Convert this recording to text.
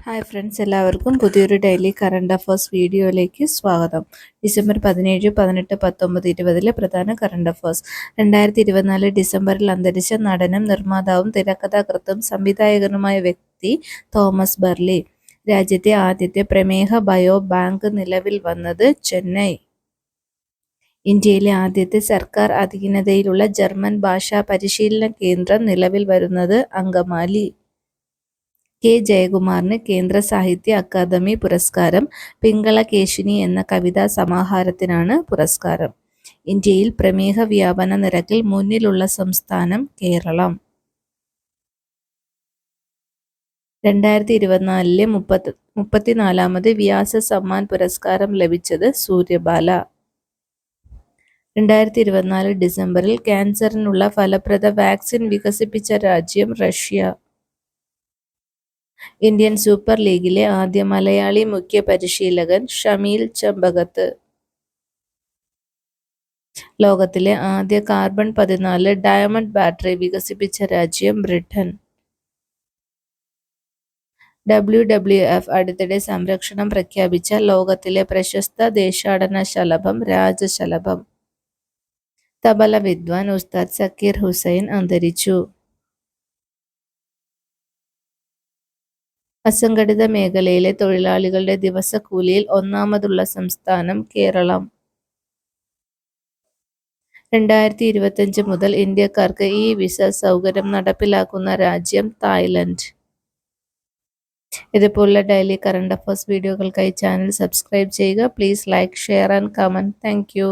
Hi friends, എല്ലാവർക്കും പുതിയൊരു daily current affairs വീഡിയോയിലേക്ക് സ്വാഗതം. ഡിസംബർ 17, 18, 19, 20 പ്രധാന കറണ്ട് അഫേഴ്സ്. 2024 ഡിസംബറിൽ അന്തരിച്ച നടനും നിർമ്മാതാവും തിരക്കഥാകൃത്തും സംവിധായകനുമായ വ്യക്തി തോമസ് ബർലി. രാജ്യത്തെ ആദ്യത്തെ പ്രമേഹ ബയോ ബാങ്ക് നിലവിൽ വന്നത് ചെന്നൈ. ഇന്ത്യയിലെ ആദ്യത്തെ സർക്കാർ അധീനതയിലുള്ള ജർമ്മൻ ഭാഷാ പരിശീലന കേന്ദ്രം നിലവിൽ വരുന്നത് അങ്കമാലി. കെ ജയകുമാറിന് കേന്ദ്ര സാഹിത്യ അക്കാദമി പുരസ്കാരം. പിങ്കളകേശിനി എന്ന കവിതാ സമാഹാരത്തിനാണ് പുരസ്കാരം. ഇന്ത്യയിൽ പ്രമേഹ വ്യാപന നിരക്കിൽ മുന്നിലുള്ള സംസ്ഥാനം കേരളം. 2024 34ാമത് വ്യാസ സമ്മാൻ പുരസ്കാരം ലഭിച്ചത് സൂര്യബാല. 2024 ഡിസംബറിൽ ക്യാൻസറിനുള്ള ഫലപ്രദ വാക്സിൻ വികസിപ്പിച്ച രാജ്യം റഷ്യ. ഇന്ത്യൻ സൂപ്പർ ലീഗിലെ ആദ്യ മലയാളി മുഖ്യ പരിശീലകൻ ഷമീൽ ചെമ്പകത്ത്. ലോകത്തിലെ ആദ്യ കാർബൺ 14 ഡയമണ്ട് ബാറ്ററി വികസിപ്പിച്ച രാജ്യം ബ്രിട്ടൻ. WWF അടുത്തിടെ സംരക്ഷണം പ്രഖ്യാപിച്ച ലോകത്തിലെ പ്രശസ്ത ദേശാടന ശലഭം രാജശലഭം. തബല വിദ്വാൻ ഉസ്താദ് സക്കീർ ഹുസൈൻ അന്തരിച്ചു. അസംഘടിത മേഖലയിലെ തൊഴിലാളികളുടെ ദിവസക്കൂലിയിൽ ഒന്നാമതുള്ള സംസ്ഥാനം കേരളം. 2025 മുതൽ ഇന്ത്യക്കാർക്ക് വിസ സൗകര്യം നടപ്പിലാക്കുന്ന രാജ്യം തായ്ലൻഡ്. ഇതുപോലുള്ള ഡെയിലി കറണ്ട് അഫേഴ്സ് വീഡിയോകൾക്കായി ചാനൽ സബ്സ്ക്രൈബ് ചെയ്യുക. Please like, share and comment. Thank U.